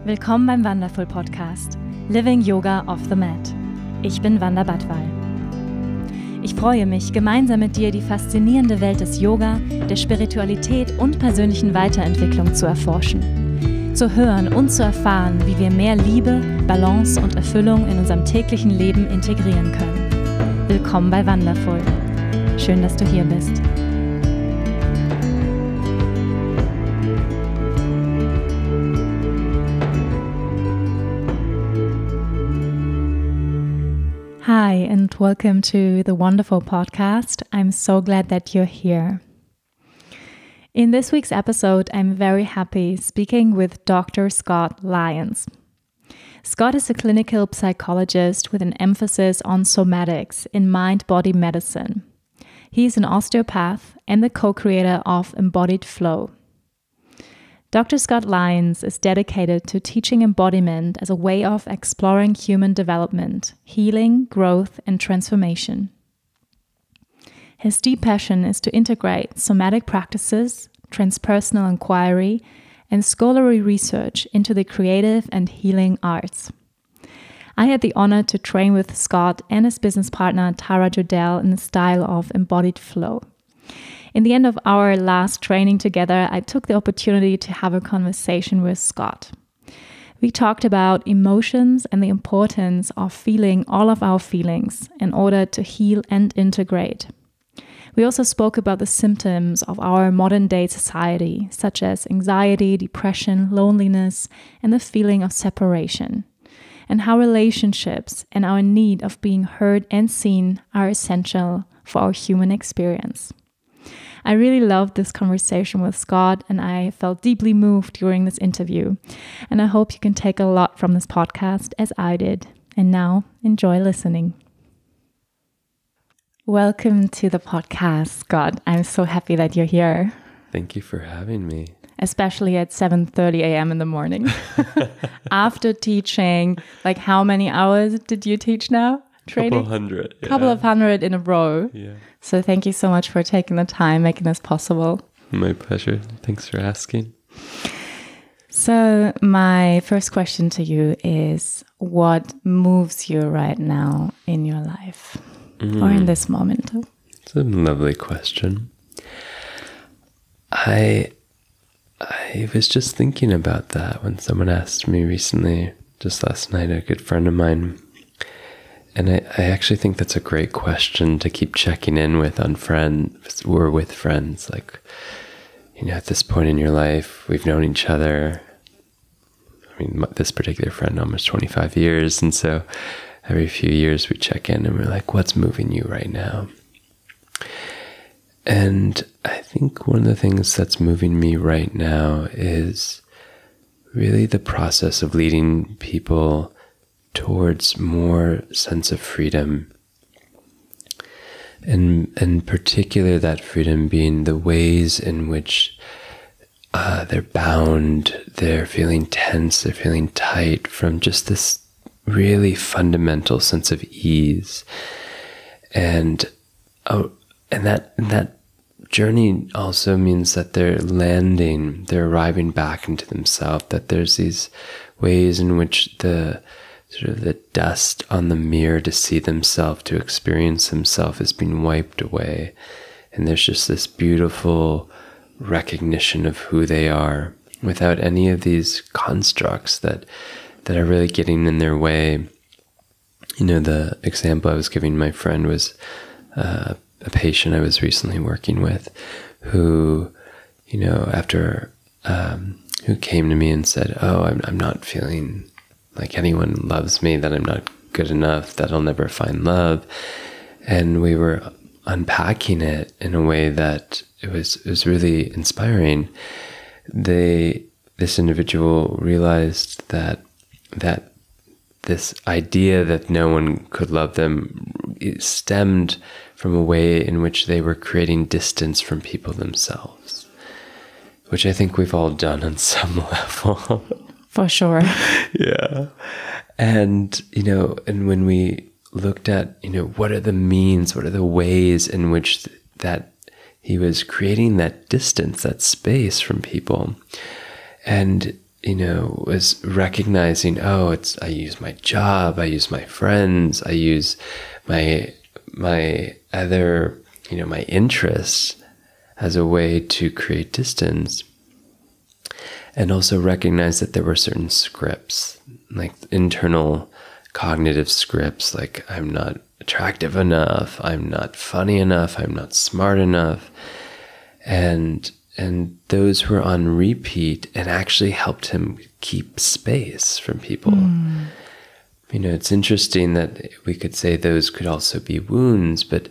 Willkommen beim Wandaful Podcast, Living Yoga off the Mat. Ich bin Wanda Badwal. Ich freue mich, gemeinsam mit dir die faszinierende Welt des Yoga, der Spiritualität und persönlichen Weiterentwicklung zu erforschen, zu hören und zu erfahren, wie wir mehr Liebe, Balance und Erfüllung in unserem täglichen Leben integrieren können. Willkommen bei Wandaful. Schön, dass du hier bist. Hi, and welcome to the Wandaful podcast. I'm so glad that you're here. In this week's episode, I'm very happy speaking with Dr. Scott Lyons. Scott is a clinical psychologist with an emphasis on somatics in mind-body medicine. He's an osteopath and the co-creator of Embodied Flow. Dr. Scott Lyons is dedicated to teaching embodiment as a way of exploring human development, healing, growth, and transformation. His deep passion is to integrate somatic practices, transpersonal inquiry, and scholarly research into the creative and healing arts. I had the honor to train with Scott and his business partner Tara Judelle in the style of Embodied Flow. In the end of our last training together, I took the opportunity to have a conversation with Scott. We talked about emotions and the importance of feeling all of our feelings in order to heal and integrate. We also spoke about the symptoms of our modern-day society, such as anxiety, depression, loneliness, and the feeling of separation, and how relationships and our need of being heard and seen are essential for our human experience. I really loved this conversation with Scott, and I felt deeply moved during this interview. And I hope you can take a lot from this podcast as I did. And now, enjoy listening. Welcome to the podcast, Scott. I'm so happy that you're here. Thank you for having me. Especially at 7:30 a.m. in the morning. After teaching, like how many hours did you teach now? Training? Couple of hundred in a row. Yeah. So thank you so much for taking the time, making this possible. My pleasure. Thanks for asking. So my first question to you is, what moves you right now in your life or in this moment? It's a lovely question. I was just thinking about that when someone asked me recently, just last night, a good friend of mine. And I actually think that's a great question to keep checking in with on friends or with friends. Like, you know, at this point in your life, we've known each other. I mean, this particular friend, almost 25 years. And so every few years we check in and we're like, what's moving you right now? And I think one of the things that's moving me right now is really the process of leading people towards more sense of freedom, and in particular that freedom being the ways in which they're bound, they're feeling tense, they're feeling tight from just this really fundamental sense of ease, and that journey also means that they're arriving back into themselves, that there's these ways in which the dust on the mirror to see themselves, to experience themselves, is being wiped away. And there's just this beautiful recognition of who they are without any of these constructs that are really getting in their way. You know, the example I was giving my friend was a patient I was recently working with who, you know, who came to me and said, oh, I'm not feeling like anyone loves me, that I'm not good enough, that I'll never find love. And we were unpacking it in a way that it was really inspiring. This individual realized that this idea that no one could love them stemmed from a way in which they were creating distance from people themselves, which I think we've all done on some level. For sure. Yeah. And, you know, and when we looked at, you know, what are the means, what are the ways in which that he was creating that distance, that space from people. And was recognizing, I use my job, I use my friends, I use my other, my interests as a way to create distance. And also recognize that there were certain scripts, like internal cognitive scripts, like I'm not attractive enough, I'm not funny enough, I'm not smart enough. And those were on repeat and actually helped him keep space from people. It's interesting that we could say those could also be wounds, but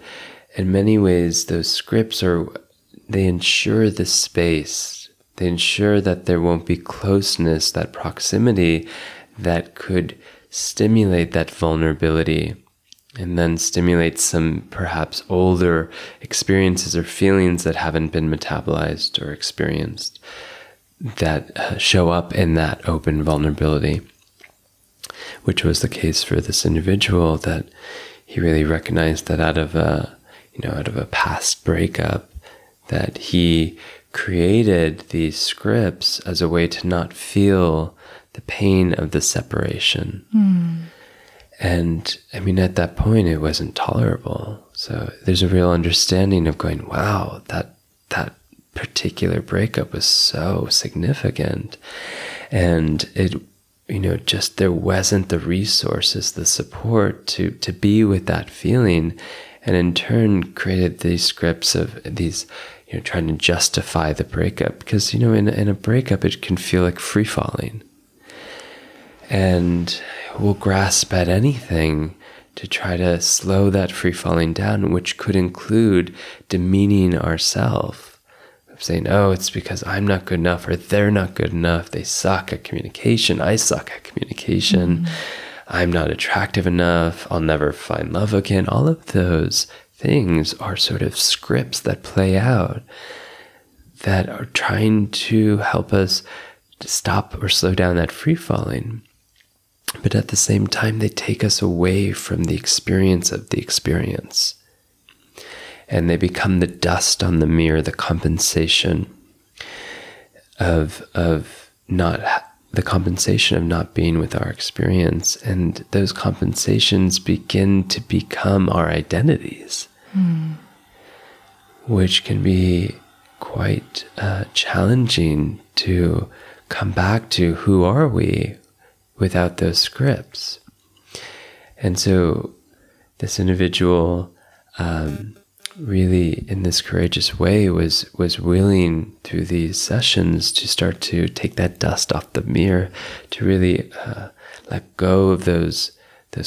in many ways, those scripts they ensure the space. They ensure that there won't be closeness, that proximity that could stimulate that vulnerability and then stimulate some perhaps older experiences or feelings that haven't been metabolized or experienced that show up in that open vulnerability, which was the case for this individual, that he really recognized that out of a past breakup, that he created these scripts as a way to not feel the pain of the separation. And at that point, it wasn't tolerable. So there's a real understanding of going, wow, that particular breakup was so significant. And it, just there wasn't the resources, the support to be with that feeling. And in turn, created these scripts of these, trying to justify the breakup. Because, in a breakup, it can feel like free falling. And we'll grasp at anything to try to slow that free falling down, which could include demeaning ourselves, saying, it's because I'm not good enough, or they're not good enough, they suck at communication, I suck at communication, I'm not attractive enough, I'll never find love again. All of those things are sort of scripts that play out that are trying to help us to stop or slow down that free falling. But at the same time, they take us away from the experience of the experience. And they become the dust on the mirror, the compensation of not being with our experience. And those compensations begin to become our identities, which can be quite challenging to come back to. Who are we without those scripts? And so this individual really, in this courageous way, was willing through these sessions to start to take that dust off the mirror, to really let go of those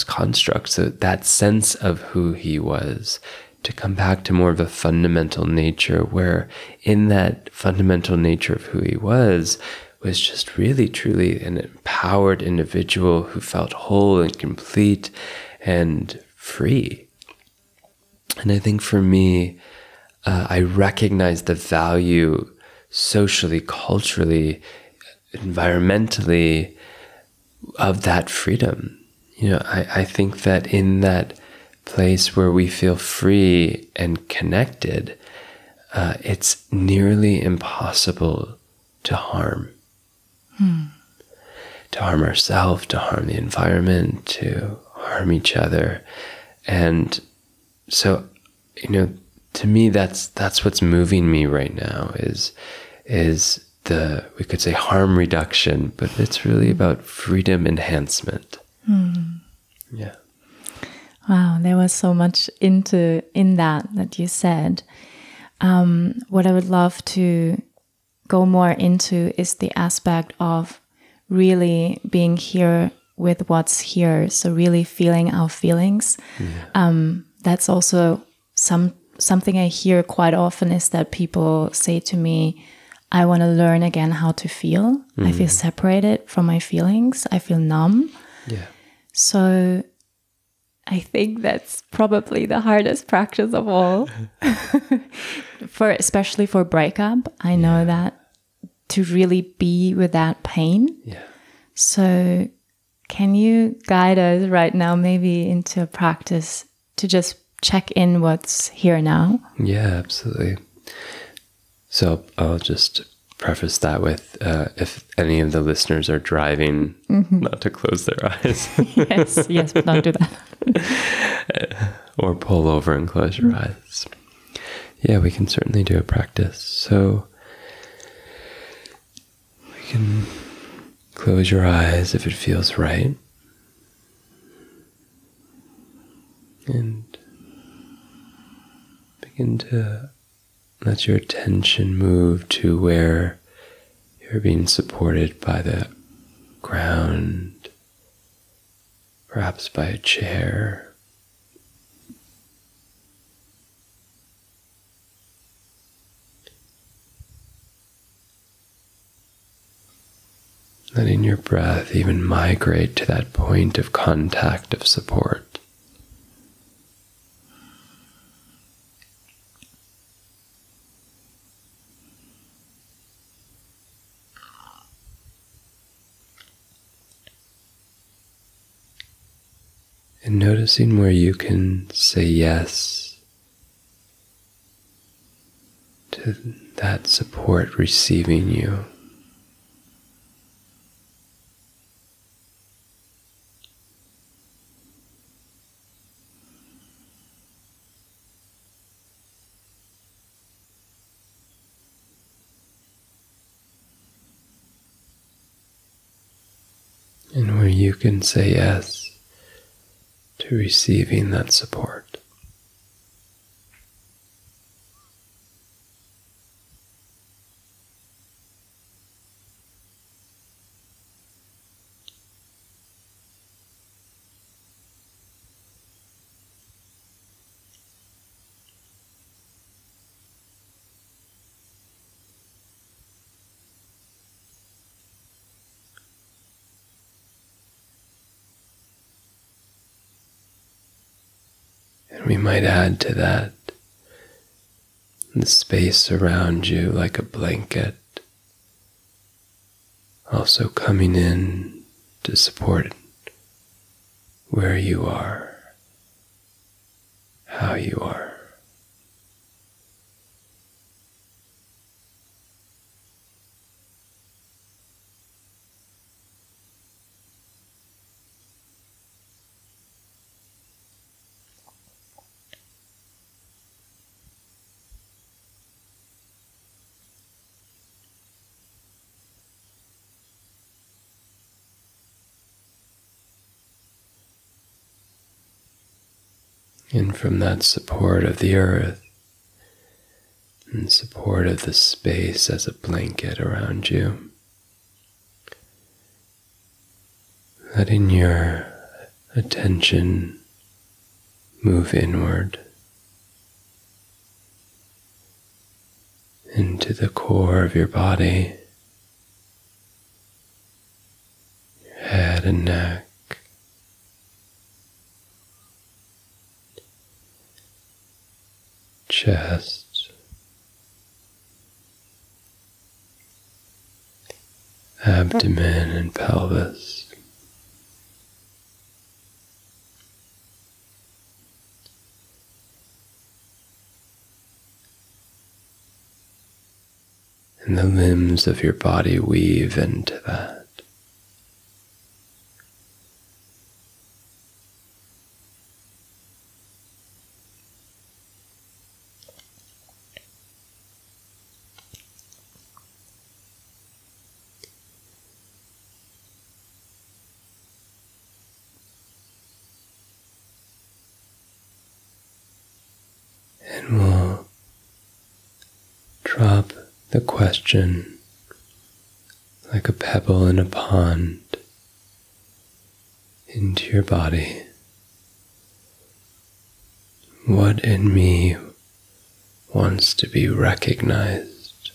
constructs, so that sense of who he was, to come back to more of a fundamental nature, where in that fundamental nature of who he was just really, truly an empowered individual who felt whole and complete and free. And I think for me, I recognize the value socially, culturally, environmentally of that freedom. I think that in that place where we feel free and connected, it's nearly impossible to harm. To harm ourselves, to harm the environment, to harm each other. And so, to me, that's what's moving me right now is we could say harm reduction, but it's really about freedom enhancement. Yeah. Wow, there was so much in that you said. What I would love to go more into is the aspect of really being here with what's here. So really feeling our feelings. That's also something I hear quite often, is that people say to me, I want to learn again how to feel. I feel separated from my feelings. I feel numb. Yeah. So I think that's probably the hardest practice of all, especially for breakup. I know that to really be with that pain. Yeah. So can you guide us right now maybe into a practice to just check in what's here now? Yeah, absolutely. So I'll just preface that with, if any of the listeners are driving, not to close their eyes. Yes, but don't do that. Or pull over and close your eyes. Yeah, we can certainly do a practice. So we can close your eyes if it feels right. And begin to let your attention move to where you're being supported by the ground, perhaps by a chair. Letting your breath even migrate to that point of contact of support. And noticing where you can say yes to that support receiving you. And where you can say yes to receiving that support. And we might add to that the space around you like a blanket, also coming in to support where you are, how you are. And from that support of the earth and support of the space as a blanket around you, letting your attention move inward into the core of your body, your head and neck, chest, abdomen and pelvis, and the limbs of your body weave into that. And we'll drop the question like a pebble in a pond into your body. What in me wants to be recognized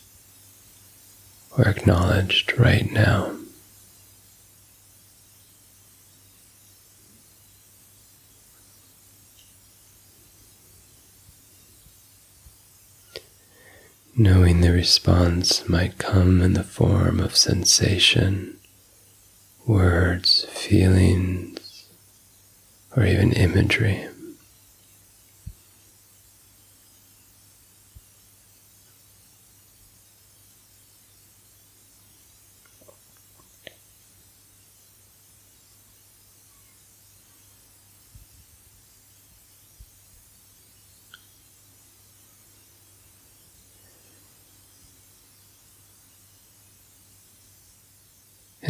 or acknowledged right now? Knowing the response might come in the form of sensation, words, feelings, or even imagery.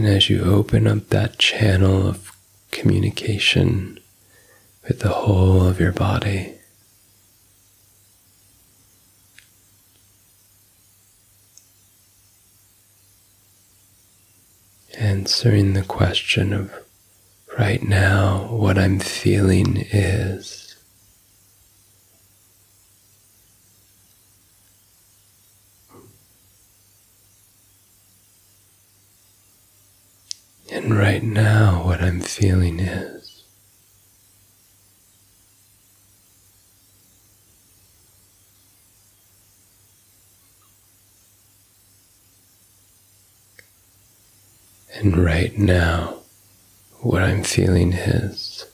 And as you open up that channel of communication with the whole of your body, answering the question of right now, what I'm feeling is. And right now, what I'm feeling is. And right now, what I'm feeling is.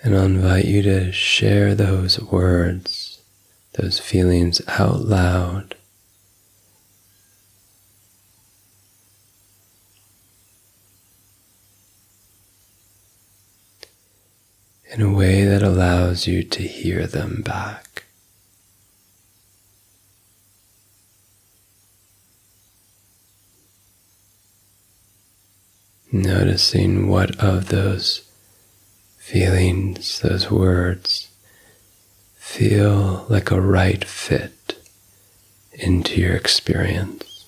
And I'll invite you to share those words, those feelings out loud. In a way that allows you to hear them back. Noticing what of those feelings, those words, feel like a right fit into your experience,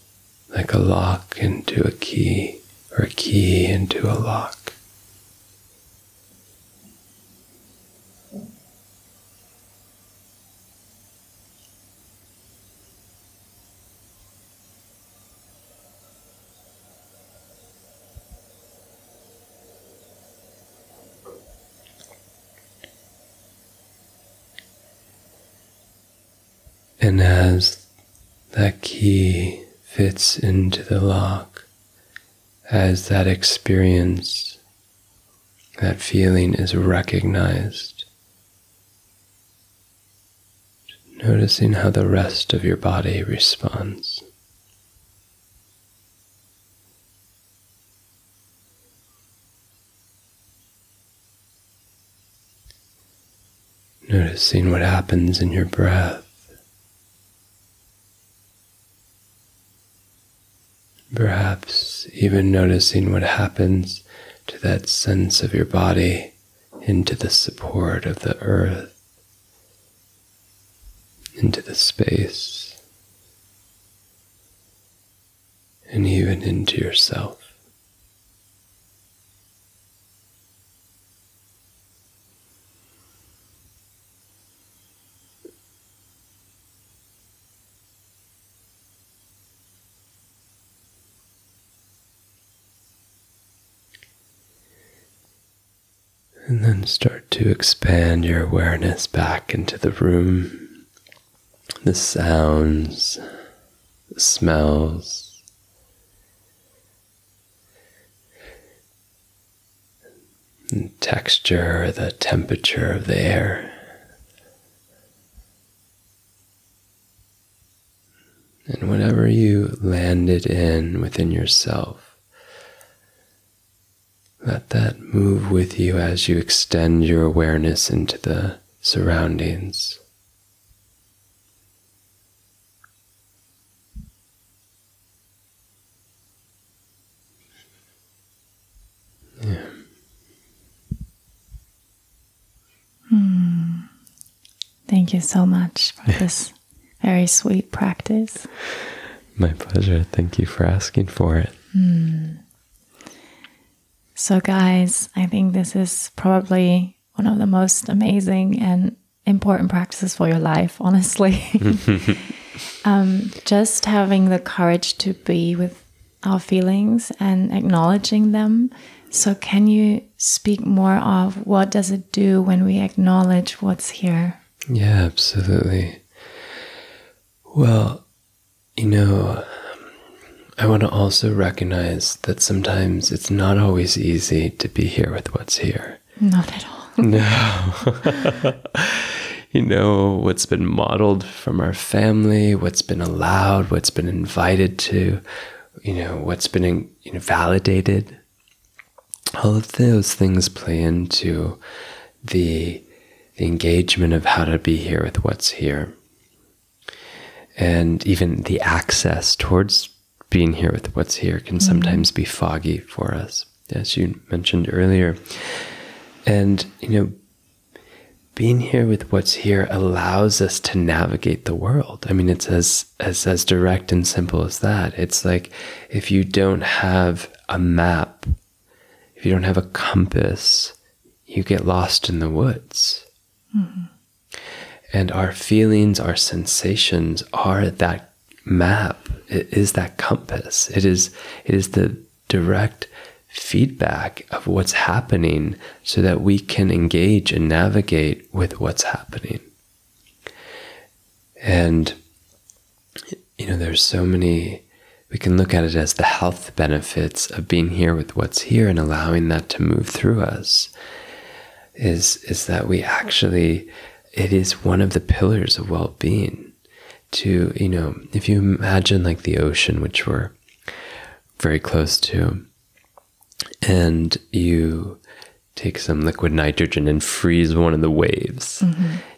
like a lock into a key, or a key into a lock. And as that key fits into the lock, as that experience, that feeling is recognized, noticing how the rest of your body responds. Noticing what happens in your breath. Perhaps even noticing what happens to that sense of your body into the support of the earth, into the space, and even into yourself. And then start to expand your awareness back into the room, the sounds, the smells, the texture, the temperature of the air. And whatever you landed in within yourself, let that move with you as you extend your awareness into the surroundings. Yeah. Thank you so much for this very sweet practice. My pleasure. Thank you for asking for it. So guys, I think this is probably one of the most amazing and important practices for your life, honestly. Just having the courage to be with our feelings and acknowledging them. So can you speak more of what does it do when we acknowledge what's here? Yeah, absolutely. Well, I want to also recognize that sometimes it's not always easy to be here with what's here. Not at all. No. What's been modeled from our family, what's been allowed, what's been invited to, what's been validated. All of those things play into the engagement of how to be here with what's here. And even the access towards being here with what's here can sometimes be foggy for us, as you mentioned earlier. And, being here with what's here allows us to navigate the world. I mean, it's as direct and simple as that. It's like, if you don't have a map, if you don't have a compass, you get lost in the woods. And our feelings, our sensations are that map. It is that compass. It is the direct feedback of what's happening so that we can engage and navigate with what's happening. And, there's so many, we can look at it as the health benefits of being here with what's here and allowing that to move through us, is that we actually, it is one of the pillars of well-being to, if you imagine like the ocean, which we're very close to, and you take some liquid nitrogen and freeze one of the waves,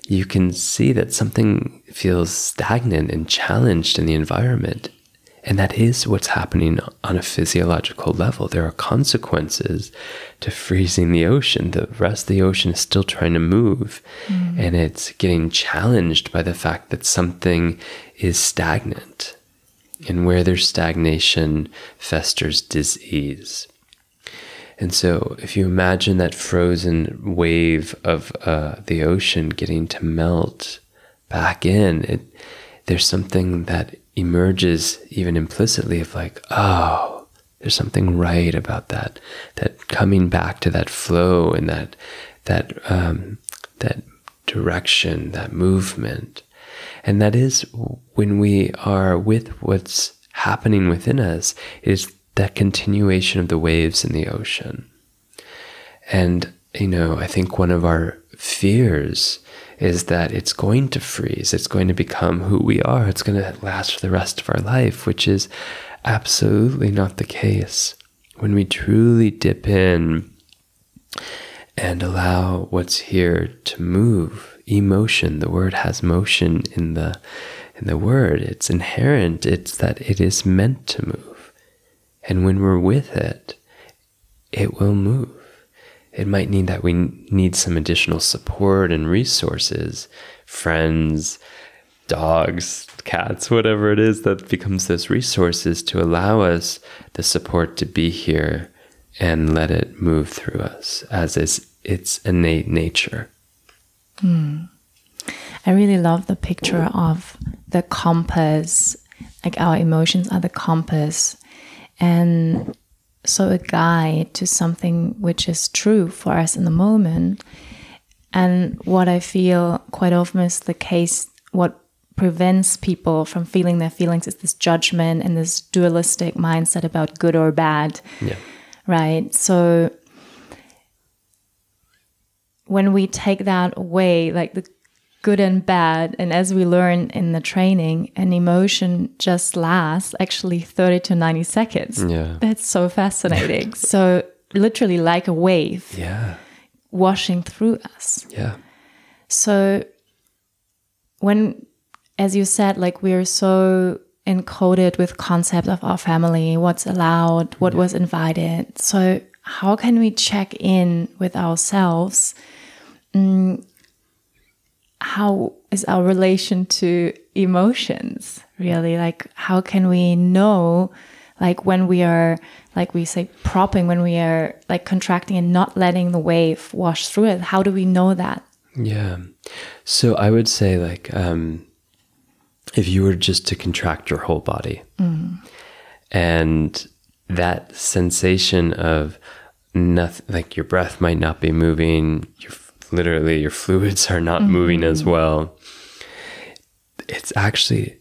you can see that something feels stagnant and challenged in the environment. And that is what's happening on a physiological level. There are consequences to freezing the ocean. The rest of the ocean is still trying to move, and it's getting challenged by the fact that something is stagnant. And where there's stagnation, festers disease. And so if you imagine that frozen wave of the ocean getting to melt back in, there's something that emerges even implicitly of like, oh, there's something right about that coming back to that flow and that direction, that movement. And that is when we are with what's happening within us, is that continuation of the waves in the ocean. And, I think one of our fears is that it's going to freeze. It's going to become who we are. It's going to last for the rest of our life, which is absolutely not the case. When we truly dip in and allow what's here to move, emotion, the word has motion in the word. It's inherent. It's that it is meant to move. And when we're with it, it will move. It might mean that we need some additional support and resources, friends, dogs, cats, whatever it is that becomes those resources to allow us the support to be here and let it move through us as is its innate nature. I really love the picture of the compass, like our emotions are the compass. And so a guide to something which is true for us in the moment. And what I feel quite often is the case, what prevents people from feeling their feelings is this judgment and this dualistic mindset about good or bad. Yeah. Right? So when we take that away, like the good and bad, and as we learn in the training, an emotion just lasts actually 30 to 90 seconds. Yeah. That's so fascinating. So literally like a wave washing through us. Yeah. So when, as you said, like we're so encoded with concept of our family, what's allowed, what was invited. So how can we check in with ourselves? How is our relation to emotions really? Like, how can we know, like when we are, like we say, propping, when we are like contracting and not letting the wave wash through it? How do we know that? Yeah. So I would say like, if you were just to contract your whole body and that sensation of nothing, like your breath might not be moving, literally your fluids are not moving as well. It's actually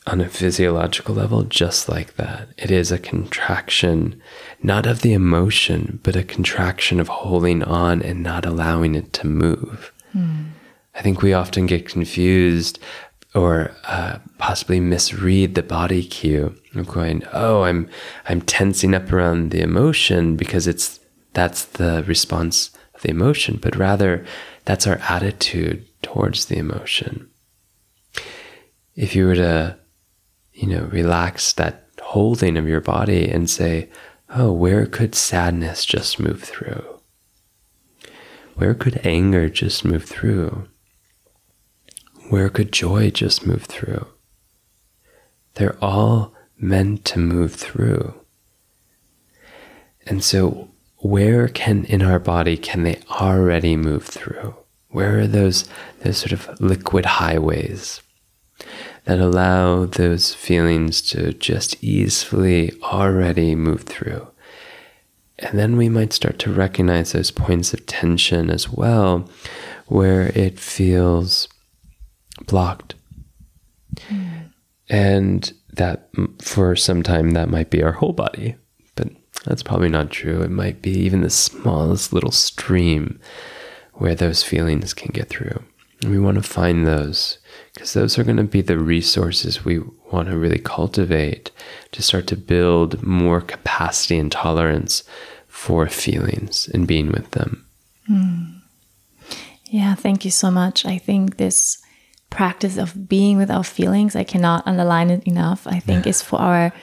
on a physiological level just like that. It is a contraction, not of the emotion, but a contraction of holding on and not allowing it to move. I think we often get confused or possibly misread the body cue of going, oh, I'm tensing up around the emotion because that's the response the emotion, but rather that's our attitude towards the emotion. If you were to, relax that holding of your body and say, oh, where could sadness just move through? Where could anger just move through? Where could joy just move through? They're all meant to move through. And so where in our body can they already move through? Where are those sort of liquid highways that allow those feelings to just easily already move through? And then we might start to recognize those points of tension as well, where it feels blocked. And that for some time that might be our whole body, but that's probably not true. It might be even the smallest little stream where those feelings can get through. And we want to find those, because those are going to be the resources we want to really cultivate to start to build more capacity and tolerance for feelings and being with them. Yeah, thank you so much. I think this practice of being with our feelings, I cannot underline it enough, I think is for our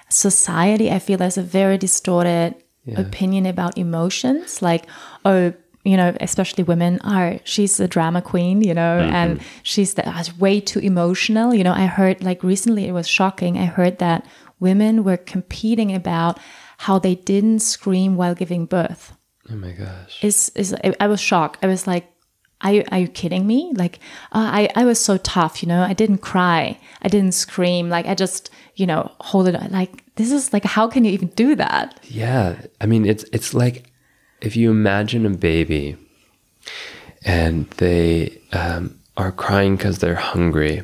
society. I feel there's a very distorted opinion about emotions, like, oh, especially women she's a drama queen, and she's way too emotional. I heard, like, recently, it was shocking. I heard that women were competing about how they didn't scream while giving birth. Oh my gosh. I was shocked. I was like, are you kidding me? Like, I was so tough, I didn't cry. I didn't scream. Like, I just, hold it. Like, this is like, how can you even do that? Yeah. I mean, it's like, if you imagine a baby and they are crying because they're hungry,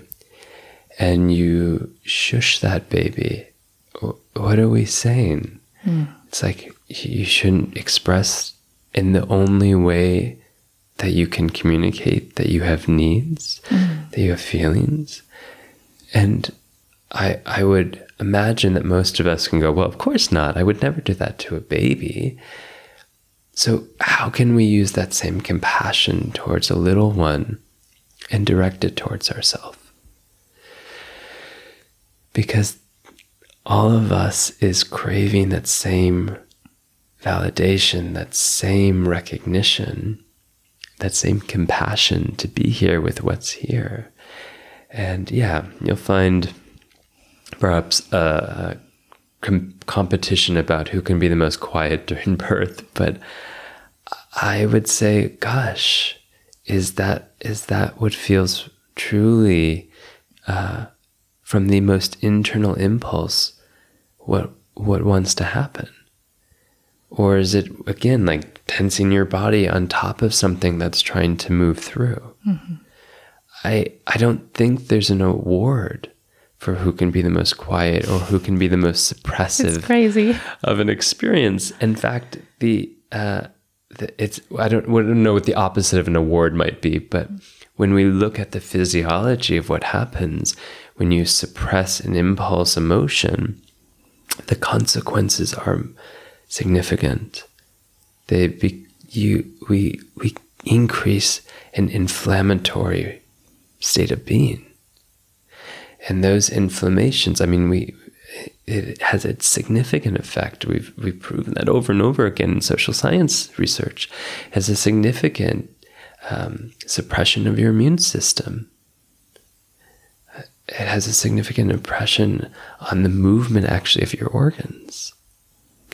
and you shush that baby, what are we saying? It's like, you shouldn't express in the only way that you can communicate that you have needs, that you have feelings. And I would imagine that most of us can go, well, of course not. I would never do that to a baby. So how can we use that same compassion towards a little one and direct it towards ourselves? Because all of us is craving that same validation, that same recognition, that same compassion to be here with what's here. And yeah, you'll find perhaps a competition about who can be the most quiet during birth, but I would say, gosh, is that what feels truly from the most internal impulse what wants to happen? Or is it, again, like tensing your body on top of something that's trying to move through? I don't think there's an award for who can be the most quiet or who can be the most suppressive. It's crazy. Of an experience. In fact, I don't know what the opposite of an award might be, but when we look at the physiology of what happens when you suppress an impulse emotion, the consequences are significant. We increase an inflammatory state of being. And those inflammations, I mean, it has a significant effect. We've proven that over and over again in social science research. It has a significant suppression of your immune system. It has a significant impression on the movement, actually, of your organs,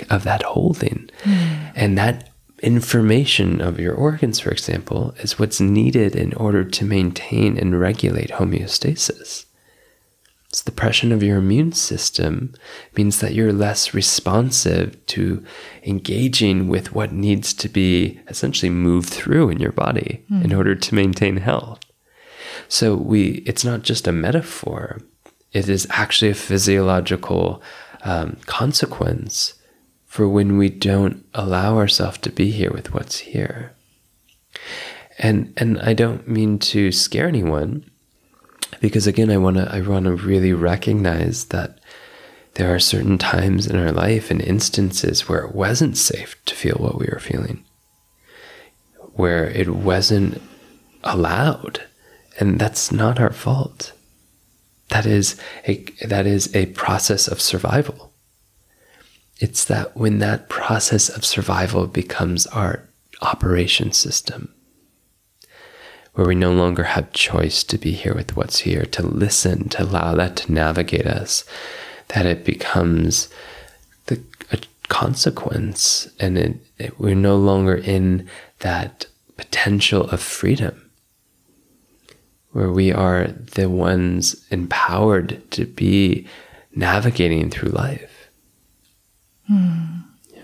of that holding. And that information of your organs, for example, is what's needed in order to maintain and regulate homeostasis. So the suppression of your immune system means that you're less responsive to engaging with what needs to be essentially moved through in your body in order to maintain health. So it's not just a metaphor. It is actually a physiological consequence for when we don't allow ourselves to be here with what's here. And I don't mean to scare anyone, because again, I want to really recognize that there are certain times in our life and instances where it wasn't safe to feel what we were feeling. where it wasn't allowed. And that's not our fault. That is a process of survival. It's that when that process of survival becomes our operation system, where we no longer have choice to be here with what's here, to listen, to allow that to navigate us, that it becomes a consequence, and we're no longer in that potential of freedom, where we are the ones empowered to be navigating through life. Yeah.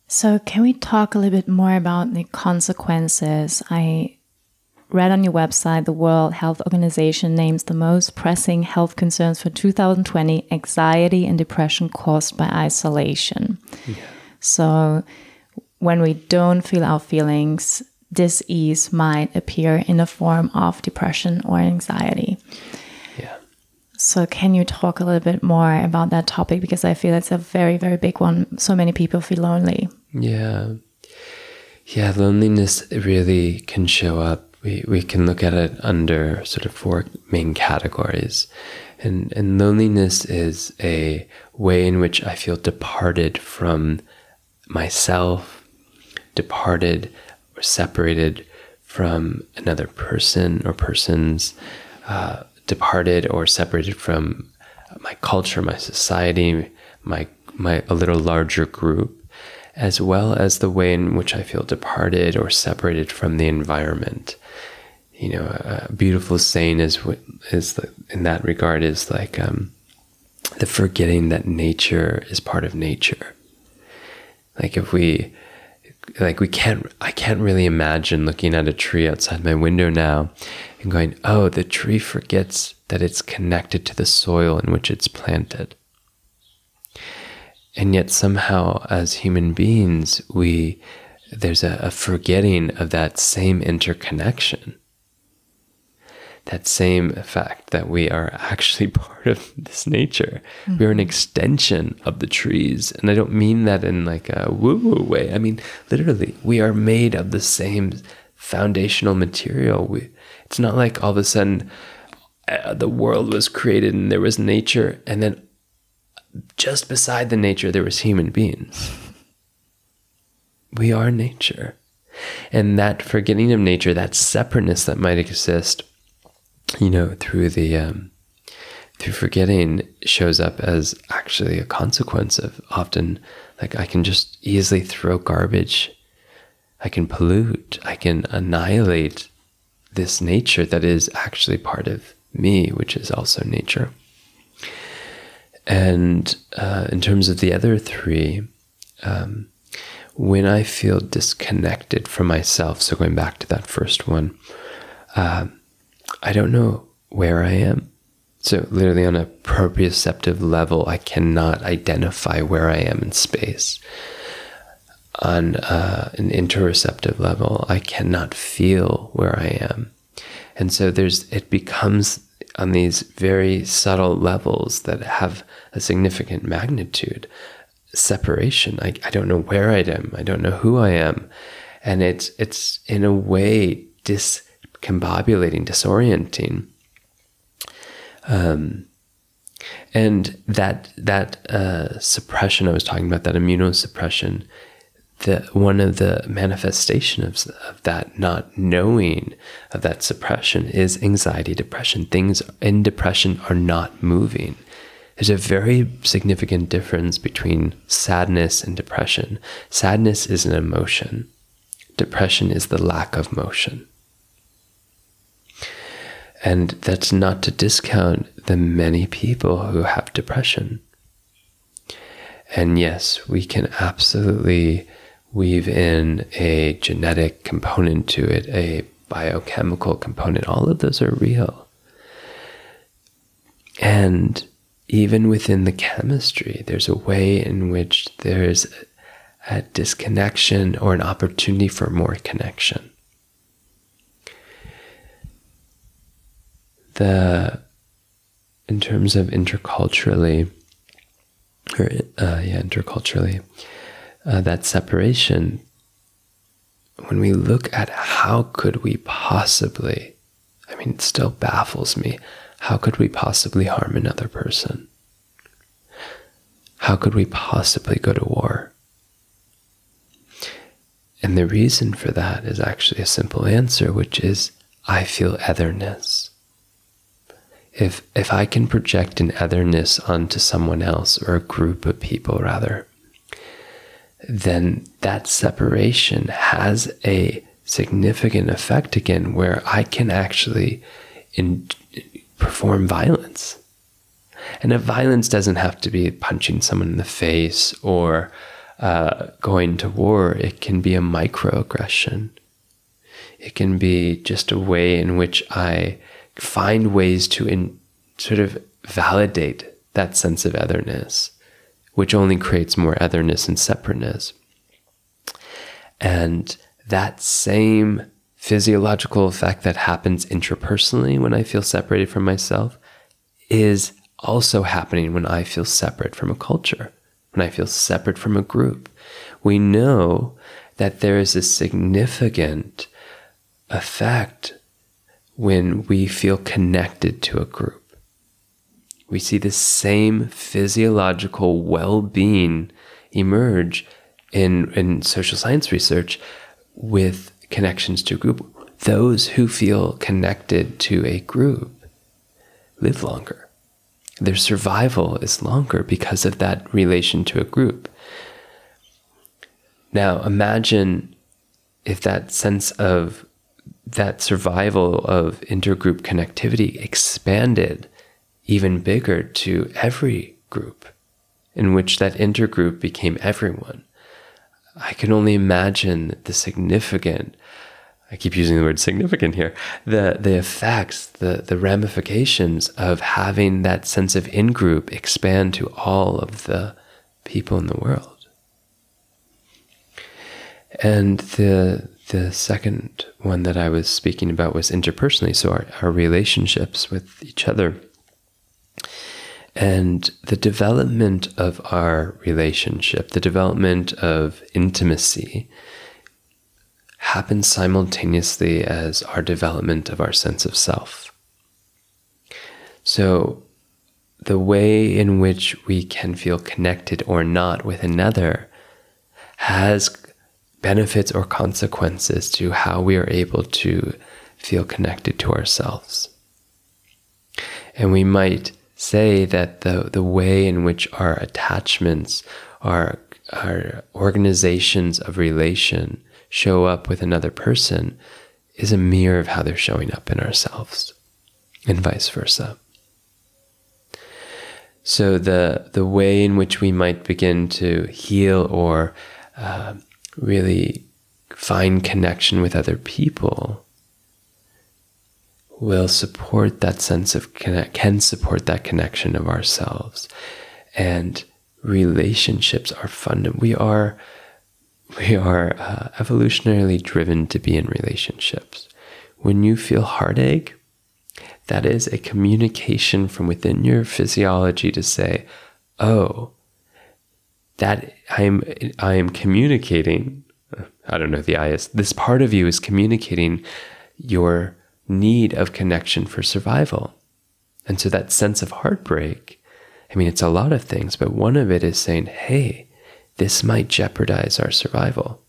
So can we talk a little bit more about the consequences? I read on your website, the World Health Organization names the most pressing health concerns for 2020 anxiety and depression caused by isolation. Yeah. So when we don't feel our feelings, dis-ease might appear in the form of depression or anxiety. Yeah. So can you talk a little bit more about that topic? Because I feel it's a very, very big one. So many people feel lonely. Yeah. Yeah, loneliness really can show up. We can look at it under sort of 4 main categories. And loneliness is a way in which I feel departed from myself, departed or separated from another person or persons, departed or separated from my culture, my society, my a little larger group, as well as the way in which I feel departed or separated from the environment. You know, a beautiful saying is in that regard is like the forgetting that nature is part of nature. Like I can't really imagine looking at a tree outside my window now and going, oh, the tree forgets that it's connected to the soil in which it's planted. And yet somehow as human beings, there's a forgetting of that same interconnection. That same fact that we are actually part of this nature. Mm-hmm. We're an extension of the trees. And I don't mean that in like a woo-woo way. I mean, literally, we are made of the same foundational material. It's not like all of a sudden the world was created and there was nature, and then just beside the nature there was human beings. We are nature. And that forgetting of nature, that separateness that might exist, you know, through forgetting, shows up as actually a consequence of often, like, I can just easily throw garbage, I can pollute, I can annihilate this nature that is actually part of me, which is also nature. And in terms of the other 3, when I feel disconnected from myself, so going back to that first one, I don't know where I am. So literally on a proprioceptive level, I cannot identify where I am in space. On an interoceptive level, I cannot feel where I am. And so it becomes on these very subtle levels that have a significant magnitude, separation. I don't know where I am. I don't know who I am. And it's in a way discombobulating, disorienting. And that suppression I was talking about, that immunosuppression, one of the manifestations of that not knowing, of that suppression, is anxiety, depression. Things in depression are not moving. There's a very significant difference between sadness and depression. Sadness is an emotion. Depression is the lack of motion. And that's not to discount the many people who have depression. And yes, we can absolutely weave in a genetic component to it, a biochemical component. All of those are real. And even within the chemistry, there's a way in which there's a disconnection or an opportunity for more connection. In terms of interculturally, that separation, when we look at how could we possibly, it still baffles me, how could we possibly harm another person? How could we possibly go to war? And the reason for that is actually a simple answer, which is, I feel otherness. If I can project an otherness onto someone else, or a group of people rather, then that separation has a significant effect again, where I can actually perform violence. And if violence doesn't have to be punching someone in the face or going to war, it can be a microaggression. It can be just a way in which I find ways to sort of validate that sense of otherness, which only creates more otherness and separateness. And that same physiological effect that happens intrapersonally when I feel separated from myself is also happening when I feel separate from a culture, when I feel separate from a group. We know that there is a significant effect when we feel connected to a group. We see the same physiological well-being emerge in social science research with connections to a group. Those who feel connected to a group live longer. Their survival is longer because of that relation to a group. Now, imagine if that sense of that survival of intergroup connectivity expanded even bigger to every group, in which that intergroup became everyone. I can only imagine the significant, I keep using the word significant here, the effects, the ramifications of having that sense of in-group expand to all of the people in the world. And the second one that I was speaking about was interpersonally, so our relationships with each other. And the development of our relationship, the development of intimacy, happens simultaneously as our development of our sense of self. So the way in which we can feel connected or not with another has benefits or consequences to how we are able to feel connected to ourselves. And we might say that the way in which our attachments, our organizations of relation show up with another person is a mirror of how they're showing up in ourselves, and vice versa. So the way in which we might begin to heal or really find connection with other people will support that sense of can support that connection of ourselves. And relationships are fundamental. We are evolutionarily driven to be in relationships. When you feel heartache, that is a communication from within your physiology to say, oh, that I am communicating, I don't know if the I is, this part of you is communicating your need of connection for survival. And so that sense of heartbreak, it's a lot of things, but one of it is saying, hey, this might jeopardize our survival.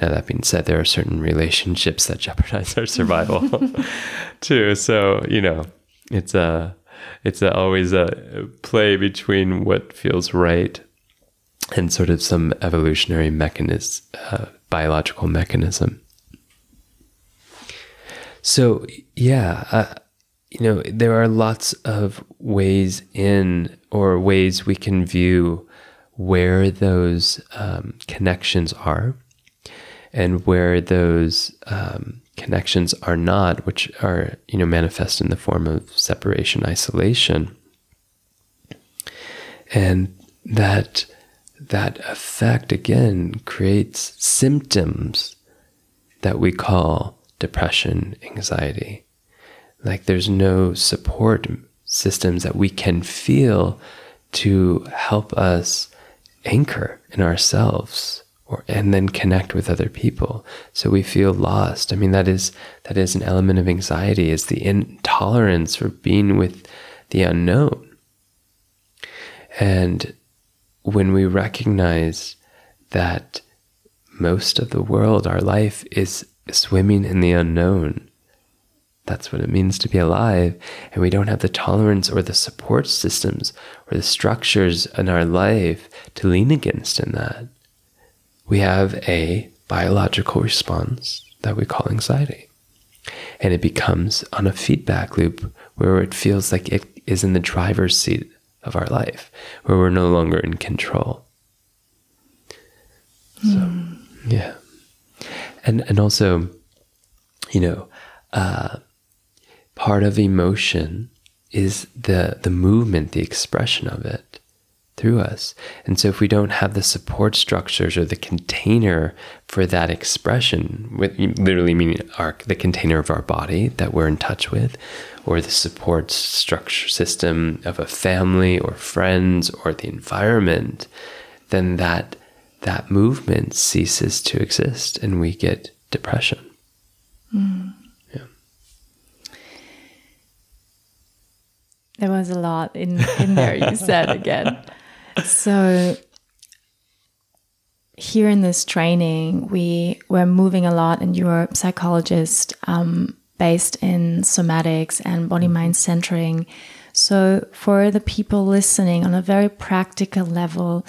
Now, that being said, there are certain relationships that jeopardize our survival too. So, it's always a play between what feels right and sort of some evolutionary mechanism, biological mechanism. So, there are lots of ways ways we can view where those connections are and where those connections are not, which are, manifest in the form of separation, isolation. And that effect, again, creates symptoms that we call depression, anxiety. Like there's no support systems that we can feel to help us anchor in ourselves and then connect with other people. So we feel lost. I mean, that is an element of anxiety, is the intolerance for being with the unknown. And when we recognize that most of the world, our life, is swimming in the unknown, that's what it means to be alive, and we don't have the tolerance or the support systems or the structures in our life to lean against in that, we have a biological response that we call anxiety. And it becomes on a feedback loop where it feels like it is in the driver's seat of our life, where we're no longer in control. So, yeah. And also, part of emotion is the movement, the expression of it through us. And so if we don't have the support structures or the container for that expression, with literally meaning the container of our body that we're in touch with, or the support structure system of a family or friends or the environment, then that movement ceases to exist and we get depression. Yeah. There was a lot in there you said again. So here in this training, we're moving a lot, and you're a psychologist based in somatics and body-mind centering. So for the people listening on a very practical level,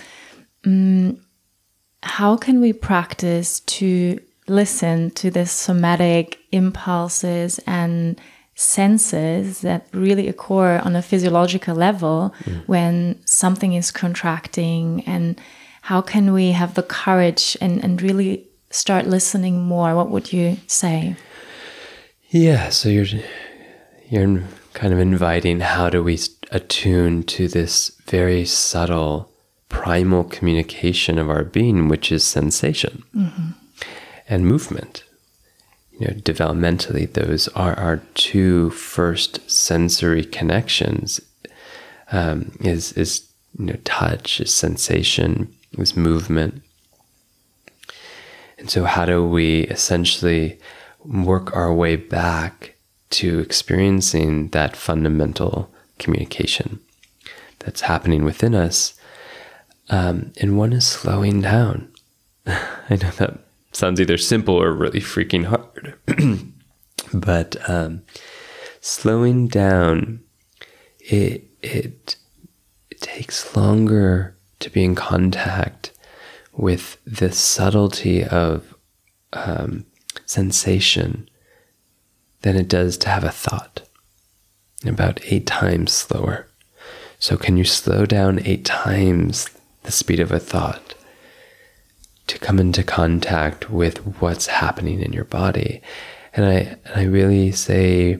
how can we practice to listen to the somatic impulses and senses that really occur on a physiological level when something is contracting? And how can we have the courage and really start listening more? What would you say? Yeah, so you're kind of inviting, how do we attune to this very subtle primal communication of our being, which is sensation and movement. Developmentally, those are our two first sensory connections. Is touch, is sensation, is movement. And so how do we essentially work our way back to experiencing that fundamental communication that's happening within us? And one is slowing down. I know that sounds either simple or really freaking hard. But slowing down, it takes longer to be in contact with the subtlety of sensation than it does to have a thought. About 8 times slower. So can you slow down 8 times the speed of a thought to come into contact with what's happening in your body? And I really say,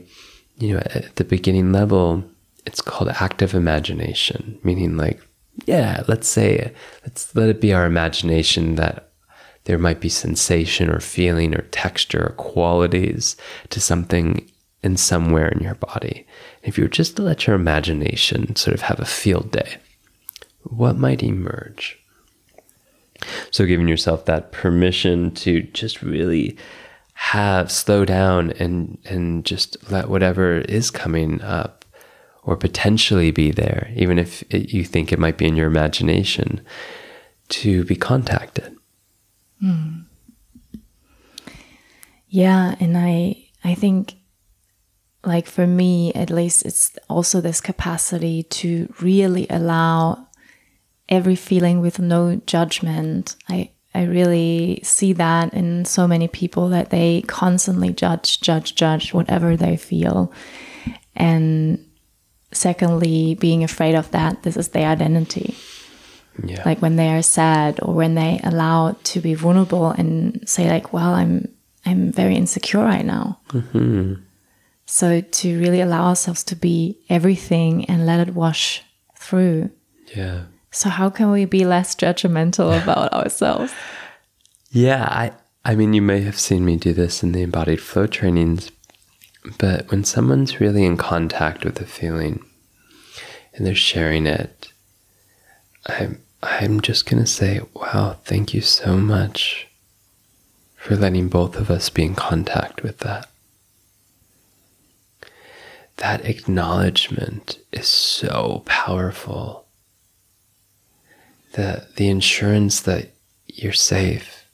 at the beginning level, it's called active imagination, meaning let's let it be our imagination that there might be sensation or feeling or texture or qualities to something in somewhere in your body. If you were just to let your imagination sort of have a field day, what might emerge? So giving yourself that permission to just really slow down and just let whatever is coming up or potentially be there, even if you think it might be in your imagination, to be contacted. Yeah, and I think, for me at least, it's also this capacity to really allow every feeling with no judgment. I really see that in so many people, that they constantly judge whatever they feel. And secondly, being afraid of that, this is their identity. Yeah. Like when they are sad, or when they allow to be vulnerable and say well, I'm very insecure right now. So to really allow ourselves to be everything and let it wash through. Yeah. So how can we be less judgmental about ourselves? Yeah, I mean, you may have seen me do this in the Embodied Flow trainings, but when someone's really in contact with a feeling and they're sharing it, I'm just going to say, wow, thank you so much for letting both of us be in contact with that. That acknowledgement is so powerful. The insurance that you're safe,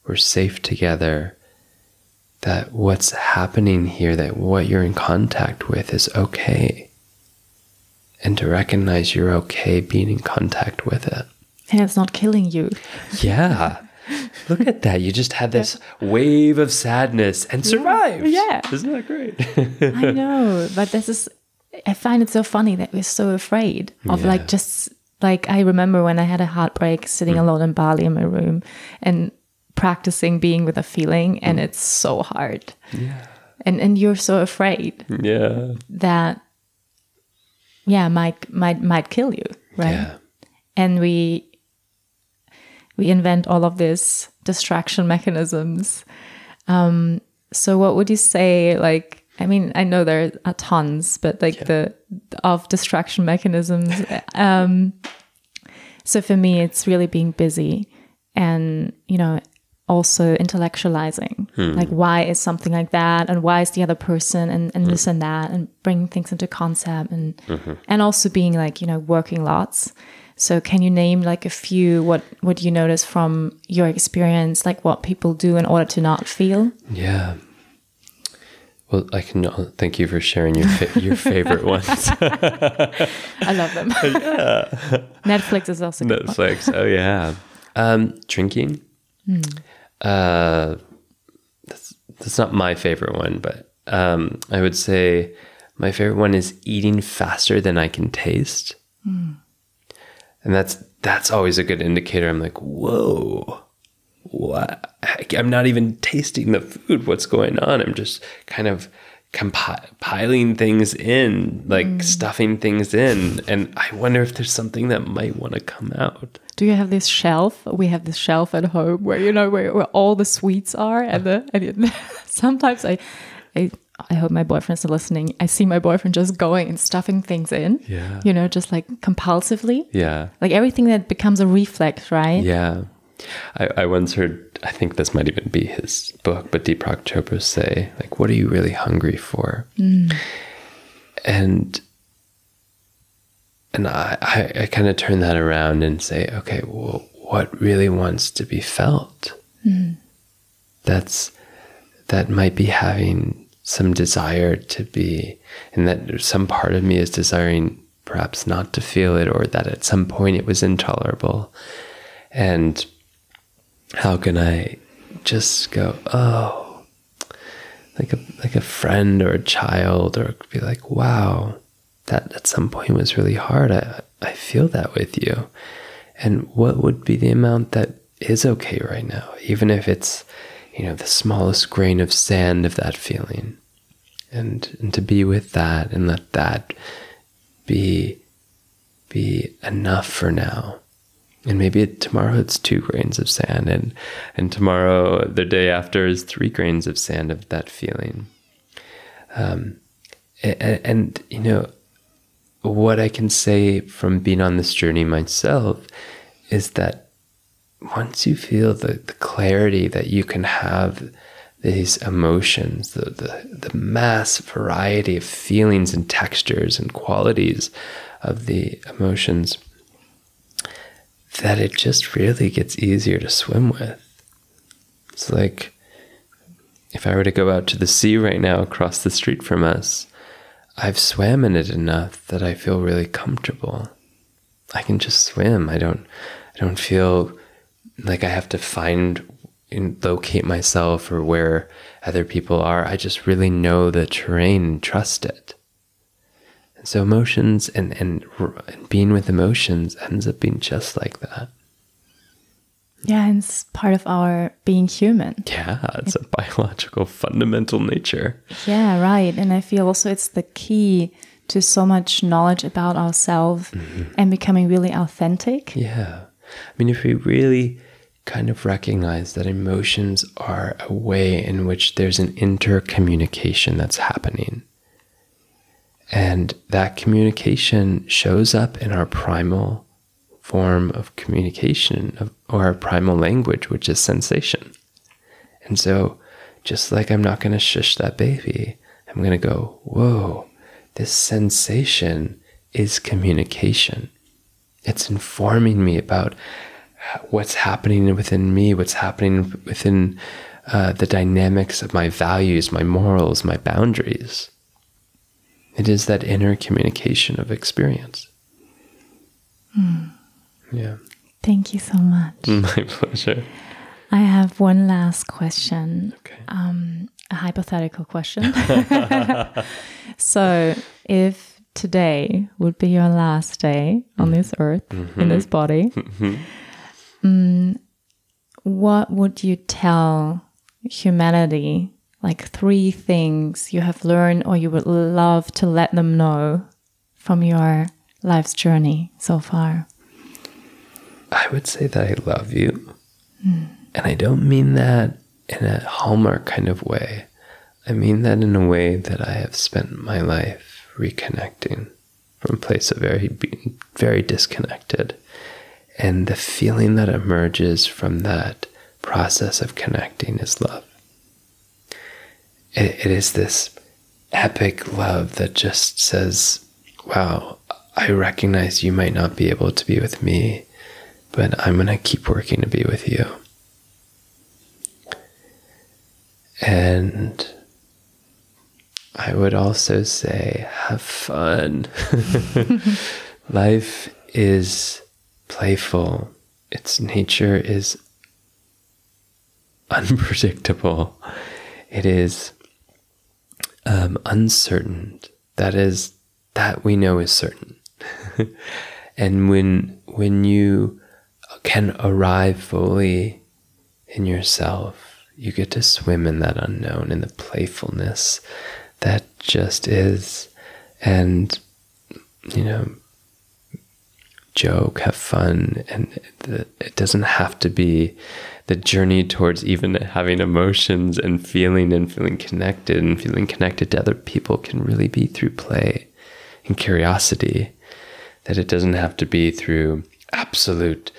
we're safe together, that what's happening here, that what you're in contact with is okay. And to recognize you're okay being in contact with it. And it's not killing you. Yeah. Look at that. You just had this wave of sadness and survived. Yeah. Isn't that great? I know. But I find it so funny that we're so afraid of I remember when I had a heartbreak sitting alone in Bali in my room and practicing being with a feeling, and it's so hard. Yeah. And you're so afraid. Yeah. That might kill you, right? Yeah. And we invent all of these distraction mechanisms. So what would you say, I know there are tons, but of distraction mechanisms. So for me, it's really being busy and, also intellectualizing. Like, why is something like that? And why is the other person and this and that, and bringing things into concept and also being working lots. So can you name a few, what you notice from your experience, what people do in order to not feel? Yeah. Well, thank you for sharing your favorite ones. I love them. Yeah. Netflix is also good. Netflix. Oh yeah. Drinking. That's not my favorite one, but I would say my favorite one is eating faster than I can taste. And that's always a good indicator. I'm like, whoa, what? I'm not even tasting the food. What's going on? I'm just kind of piling things in, stuffing things in. And I wonder if there's something that might want to come out. Do you have this shelf? We have this shelf at home where, where all the sweets are. And sometimes I hope my boyfriend's listening. I see my boyfriend just going and stuffing things in, just compulsively. Yeah. Everything that becomes a reflex, right? Yeah. I once heard, I think this might even be his book, but Deepak Chopra say, what are you really hungry for? And I kind of turn that around and say, okay, well, what really wants to be felt? That might be having some desire to be, and that some part of me is desiring perhaps not to feel it, or that at some point it was intolerable. And how can I just go, oh, like a friend or a child, or be like, wow, that at some point was really hard. I feel that with you. And what would be the amount that is okay right now, even if it's, the smallest grain of sand of that feeling, and to be with that and let that be enough for now. And maybe tomorrow it's 2 grains of sand, and tomorrow, the day after, is 3 grains of sand of that feeling. And what I can say from being on this journey myself is that once you feel the clarity that you can have these emotions, the mass variety of feelings and textures and qualities of the emotions, that it just really gets easier to swim with. It's like, if I were to go out to the sea right now across the street from us, I've swam in it enough that I feel really comfortable. I can just swim. I don't feel like I have to find and locate myself or where other people are. I just really know the terrain and trust it. And so emotions and being with emotions ends up being just like that. Yeah, and it's part of our being human. Yeah, it's a biological fundamental nature. Yeah, right. And I feel also it's the key to so much knowledge about ourselves and becoming really authentic. Yeah. I mean, if we really kind of recognize that emotions are a way in which there's an intercommunication that's happening. And that communication shows up in our primal form of communication or our primal language, which is sensation. And so just like I'm not going to shush that baby, I'm going to go, whoa, this sensation is communication. It's informing me about what's happening within me, what's happening within the dynamics of my values, my morals, my boundaries. It is that inner communication of experience. Yeah. Thank you so much. My pleasure. I have one last question. Okay. A hypothetical question. So if today would be your last day on this earth, in this body, what would you tell humanity? Like 3 things you have learned or you would love to let them know from your life's journey so far? I would say that I love you. And I don't mean that in a Hallmark kind of way. I mean that in a way that I have spent my life reconnecting from a place of being very disconnected. And the feeling that emerges from that process of connecting is love. It is this epic love that just says, wow, I recognize you might not be able to be with me, but I'm going to keep working to be with you. And I would also say, have fun. Life is playful. Its nature is unpredictable. It is uncertain. That we know is certain. And when you can arrive fully in yourself, you get to swim in that unknown, in the playfulness that just is. And, joke, have fun. And it doesn't have to be the journey towards even having emotions and feeling connected, and feeling connected to other people can really be through play and curiosity. That it doesn't have to be through absolute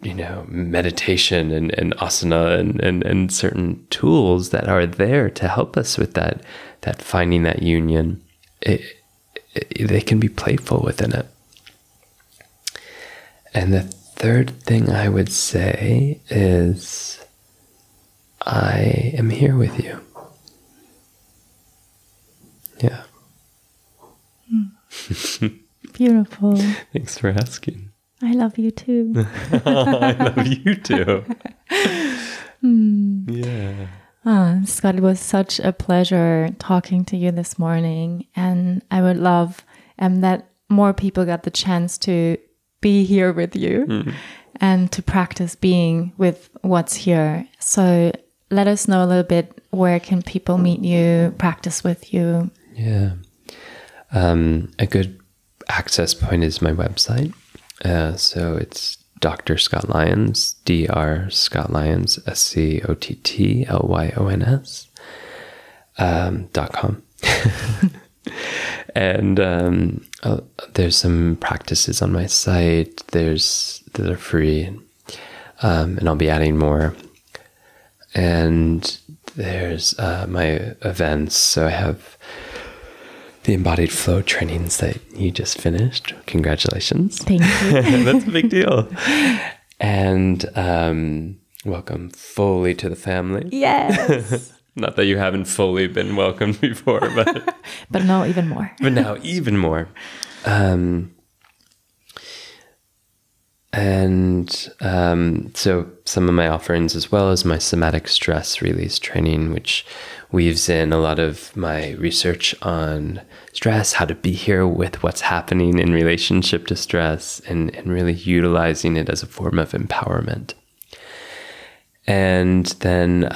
meditation and asana and certain tools that are there to help us with that finding that union. They can be playful within it. And the third thing I would say is, I am here with you. Yeah. Beautiful. Thanks for asking. I love you too. I love you too. Yeah. Scott, it was such a pleasure talking to you this morning. And I would love that more people got the chance to be here with you and to practice being with what's here. So let us know a little bit, where can people meet you, practice with you? Yeah. A good access point is my website. So it's Dr. Scott Lyons, Dr. Scott Lyons, SCOTTLYONS .com. And there's some practices on my site. That are free, and I'll be adding more. And there's my events. So I have the Embodied Flow trainings that you just finished. Congratulations. Thank you. That's a big deal. And welcome fully to the family. Yes. Not that you haven't fully been welcomed before, but but now even more. But now even more. So some of my offerings, as well as my somatic stress release training, which weaves in a lot of my research on stress, how to be here with what's happening in relationship to stress, and really utilizing it as a form of empowerment. And then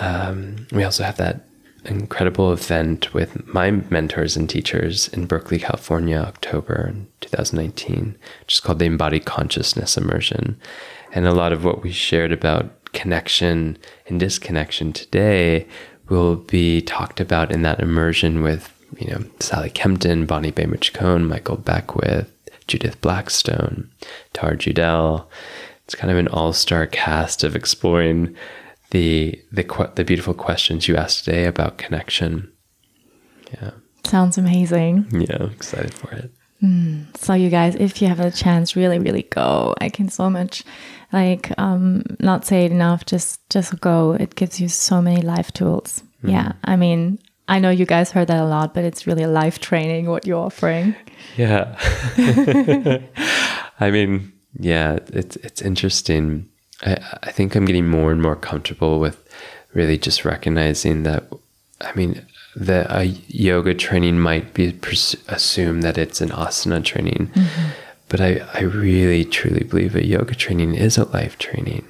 we also have that incredible event with my mentors and teachers in Berkeley, California, October 2019, which is called the Embodied Consciousness Immersion. And a lot of what we shared about connection and disconnection today will be talked about in that immersion with, Sally Kempton, Bonnie Bainbridge Cohn, Michael Beckwith, Judith Blackstone, Tara Judelle. It's kind of an all-star cast of exploring the beautiful questions you asked today about connection. Yeah. Sounds amazing. Yeah, I'm excited for it. So you guys, if you have a chance, really, really go. I can so much not say it enough, just go. It gives you so many life tools. Yeah. I mean, I know you guys heard that a lot, but it's really a life training what you're offering. Yeah. I mean, yeah, it's interesting. I think I'm getting more and more comfortable with really just recognizing that, I mean, a yoga training might be assumed that it's an asana training, but I really, truly believe a yoga training is a life training.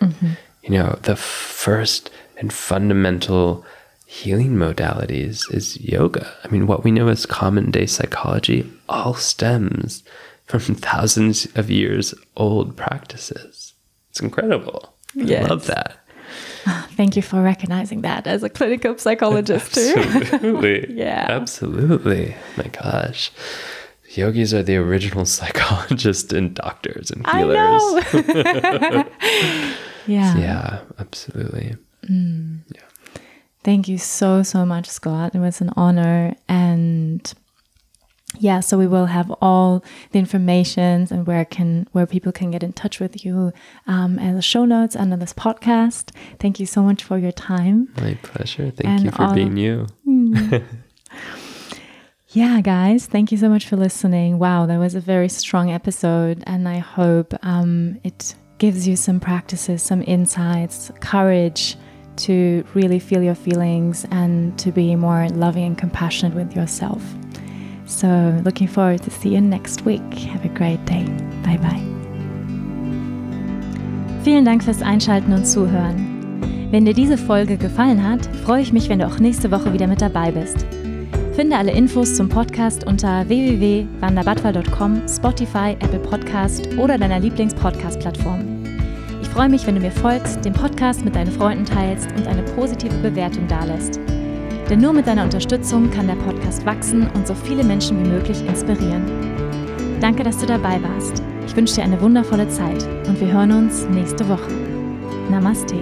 You know, the first and fundamental healing modalities is yoga. I mean, what we know as common day psychology all stems from thousands of years old practices. It's incredible. Yes. I love that. Thank you for recognizing that as a clinical psychologist too. Absolutely. Yeah. Absolutely. My gosh. Yogis are the original psychologists and doctors and healers. I know. Yeah. Yeah, absolutely. Yeah. Thank you so, so much, Scott. It was an honor. And yeah, so we will have all the information and where people can get in touch with you as show notes under this podcast. Thank you so much for your time. My pleasure. Thank you for being you. Yeah, guys, thank you so much for listening. Wow, that was a very strong episode, and I hope it gives you some practices, some insights, courage to really feel your feelings and to be more loving and compassionate with yourself. So looking forward to see you next week. Have a great day. Bye bye. Vielen Dank fürs Einschalten und Zuhören. Wenn dir diese Folge gefallen hat, freue ich mich, wenn du auch nächste Woche wieder mit dabei bist. Finde alle Infos zum Podcast unter www.Wandaful.Living, Spotify, Apple Podcast oder deiner Lieblings-Podcast-Plattform. Ich freue mich, wenn du mir folgst, den Podcast mit deinen Freunden teilst und eine positive Bewertung dalässt. Denn nur mit deiner Unterstützung kann der Podcast wachsen und so viele Menschen wie möglich inspirieren. Danke, dass du dabei warst. Ich wünsche dir eine wundervolle Zeit und wir hören uns nächste Woche. Namaste.